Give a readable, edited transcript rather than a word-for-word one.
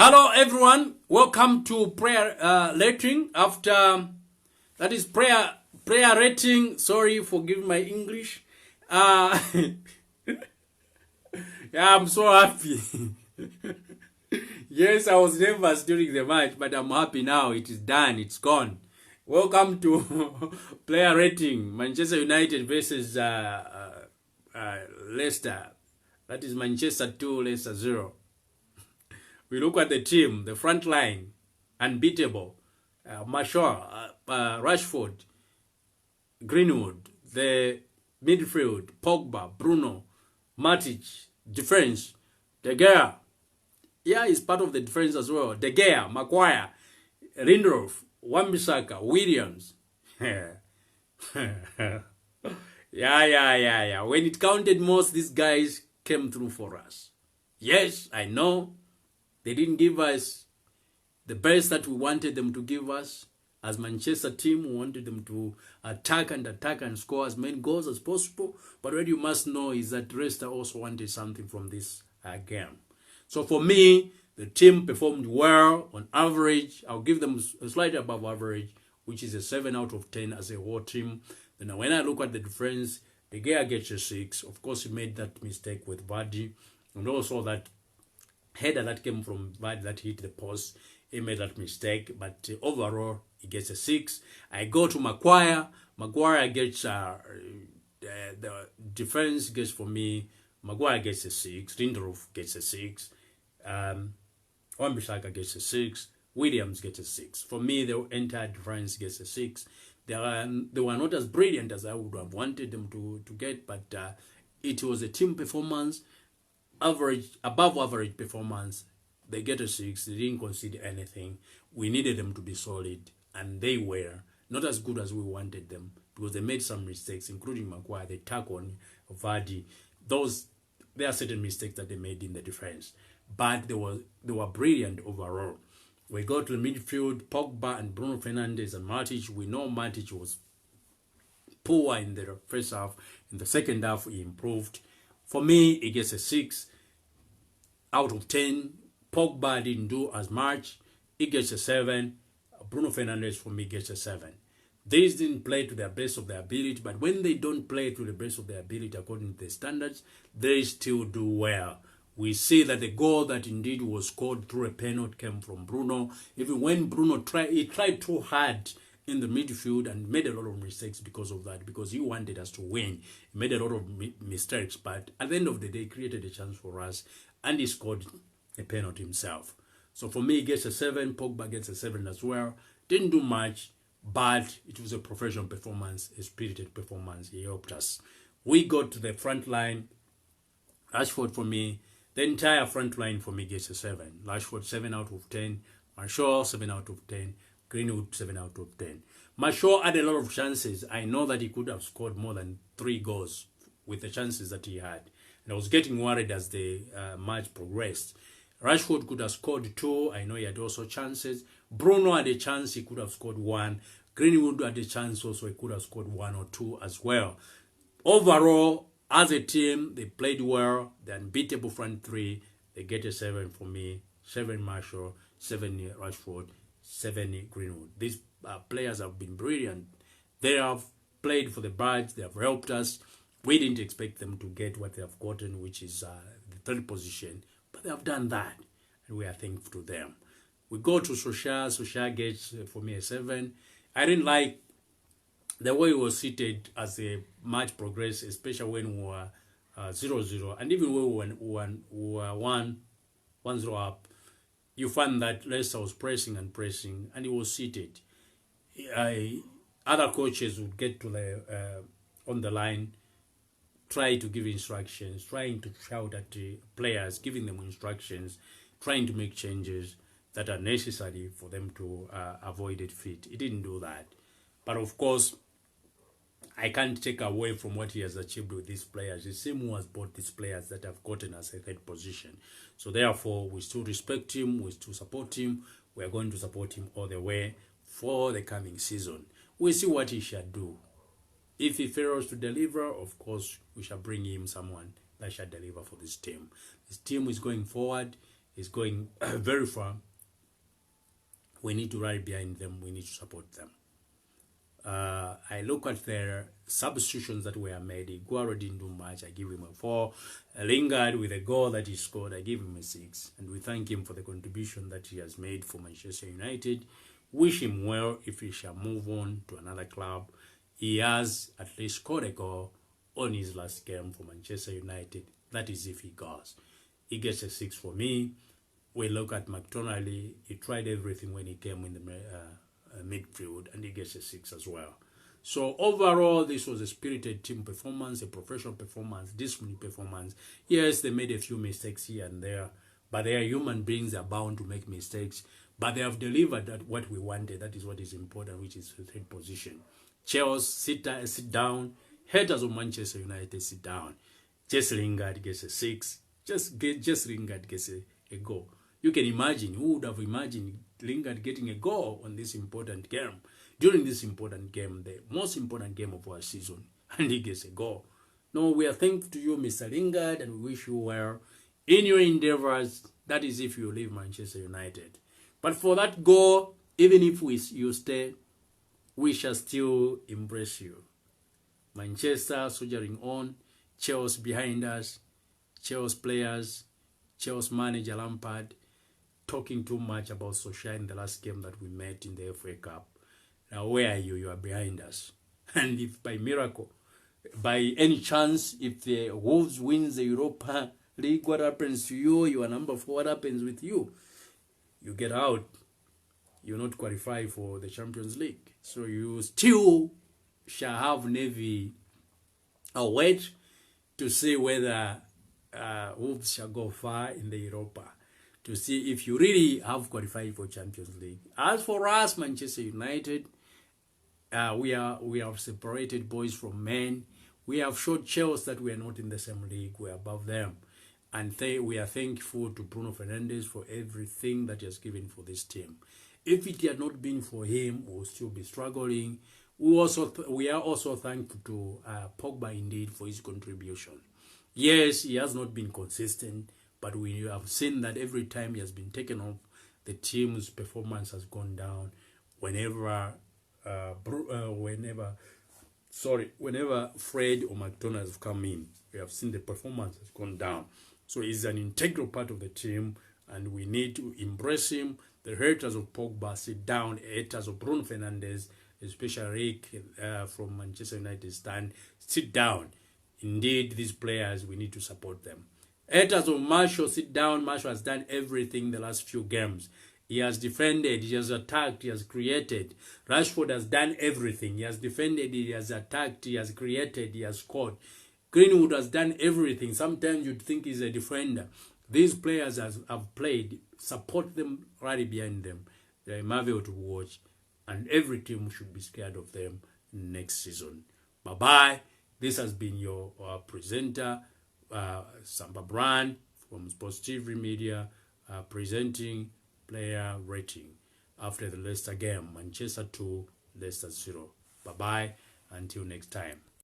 Hello everyone, welcome to prayer rating. After that is prayer rating. Sorry for giving my English. Yeah, I'm so happy. Yes, I was nervous during the match, but I'm happy now. It is done. It's gone. Welcome to player rating. Manchester United versus Leicester. That is Manchester 2, Leicester 0. We look at the team, the front line, unbeatable. Marshall, Rashford, Greenwood, the midfield, Pogba, Bruno, Matic, defense, De Gea. Yeah, he's part of the defense as well. De Gea, Maguire, Lindelof, Wan-Bissaka, Williams. Yeah. When it counted most, these guys came through for us. Yes, I know. They didn't give us the best that we wanted them to give us. As Manchester team, we wanted them to attack and score as many goals as possible. But what you must know is that Leicester also wanted something from this game. So for me, the team performed well on average. I'll give them a slightly above average, which is a 7 out of 10 as a whole team. Then when I look at the difference, De Gea gets a 6. Of course, he made that mistake with Vardy. And also that header that came from Vardy that hit the post, he made that mistake, but overall he gets a 6. I go to Maguire. Maguire gets the defense gets for me. Maguire gets a 6. Lindelof gets a 6. Wan-Bissaka gets a 6. Williams gets a 6. For me, the entire defense gets a 6. They were not as brilliant as I would have wanted them to get, but it was a team performance. Average, above average performance. They get a 6. They didn't concede anything. We needed them to be solid, and they were not as good as we wanted them because they made some mistakes, including Maguire. They tag on Vardy. There are certain mistakes that they made in the defense, but they were brilliant overall. We go to the midfield, Pogba and Bruno Fernandes and Matic. We know Matic was poor in the first half. In the second half, he improved. For me, he gets a 6 out of 10. Pogba didn't do as much. He gets a 7. Bruno Fernandes, for me, gets a 7. These didn't play to the best of their ability, but when they don't play to the best of their ability according to the standards, they still do well. We see that the goal that indeed was scored through a penalty came from Bruno. Even when Bruno tried too hard in the midfield and made a lot of mistakes because of that, because he wanted us to win. He made a lot of mistakes, but at the end of the day, he created a chance for us, and he scored a penalty himself. So for me, he gets a 7. Pogba gets a 7 as well. Didn't do much, but it was a professional performance, a spirited performance. He helped us. We got to the front line. Rashford, for me, the entire front line for me gets a 7. Rashford, 7 out of 10. Marshall, 7 out of 10. Greenwood, 7 out of 10. Marshall had a lot of chances. I know that he could have scored more than 3 goals with the chances that he had. And I was getting worried as the match progressed. Rashford could have scored 2. I know he had also chances. Bruno had a chance. He could have scored 1. Greenwood had a chance also. He could have scored 1 or 2 as well. Overall, as a team, they played well. The unbeatable front 3. They get a 7 for me. 7 Marshall, 7 Rashford, 7 Greenwood. These players have been brilliant. They have played for the Birds. They have helped us. We didn't expect them to get what they have gotten, which is the 3rd position. But they have done that, and we are thankful to them. We go to Solskjaer. Solskjaer gets, for me, a 7. I didn't like the way he was seated as the match progressed, especially when we were 0-0. And even when we were 1-0 up, you find that Leicester was pressing, and he was seated. Other coaches would get to the on the line, try to give instructions, trying to shout at the players, giving them instructions, trying to make changes that are necessary for them to avoid defeat. He didn't do that. But of course, I can't take away from what he has achieved with these players. The same who has bought these players that have gotten us a 3rd position. So therefore, we still respect him, we still support him. We are going to support him all the way for the coming season. We'll see what he shall do. If he fails to deliver, of course, we shall bring him someone that shall deliver for this team. This team is going forward. is going very far. We need to rally behind them. We need to support them. I look at their substitutions that were made. Iguaro didn't do much. I give him a 4. Lingard with a goal that he scored, I give him a 6. And we thank him for the contribution that he has made for Manchester United. Wish him well if he shall move on to another club. He has at least scored a goal on his last game for Manchester United. That is if he goes. He gets a 6 for me. We look at McTominay. He tried everything when he came in the midfield, and he gets a 6 as well. So overall, this was a spirited team performance, a professional performance, disciplined performance. Yes, they made a few mistakes here and there, but they are human beings. They are bound to make mistakes, but they have delivered at what we wanted. That is what is important, which is the third position. Chelsea, sit down. Haters of Manchester United, sit down. Jesse Lingard gets a 6. Just Lingard gets a goal. You can imagine, who would have imagined Lingard getting a goal on this important game, during this important game, the most important game of our season, and he gets a goal. No, we are thankful to you, Mr. Lingard, and we wish you well in your endeavors. That is if you leave Manchester United. But for that goal, even if you stay, we shall still embrace you. Manchester soldiering on, Chelsea behind us, Chelsea players, Chelsea manager Lampard, talking too much about Solskjaer in the last game that we met in the FA Cup. Now, where are you? You are behind us. And if by miracle, by any chance, if the Wolves wins the Europa League, what happens to you? You are number 4. What happens with you? You get out. You not qualify for the Champions League. So you still shall have Navy a wait to see whether Wolves shall go far in the Europa, to see if you really have qualified for Champions League. As for us, Manchester United, we have separated boys from men. We have showed Chelsea that we are not in the same league. We are above them. And we are thankful to Bruno Fernandes for everything that he has given for this team. If it had not been for him, we would still be struggling. We are also thankful to Pogba indeed for his contribution. Yes, he has not been consistent, but we have seen that every time he has been taken off, the team's performance has gone down. Whenever Fred or McDonald have come in, we have seen the performance has gone down. So he's an integral part of the team, and we need to embrace him. The haters of Pogba, sit down. Haters of Bruno Fernandes, especially Rick from Manchester United stand, sit down. Indeed, these players, we need to support them. Haters of Marshall, sit down. Marshall has done everything the last few games. He has defended, he has attacked, he has created. Rashford has done everything. He has defended, he has attacked, he has created, he has scored. Greenwood has done everything. Sometimes you'd think he's a defender. These players have played. Support them, rally behind them. They're a marvel to watch. And every team should be scared of them next season. Bye-bye. This has been your presenter, Samba Brand from Sports TV Media, presenting player rating after the Leicester game. Manchester 2, Leicester 0. Bye-bye. Until next time.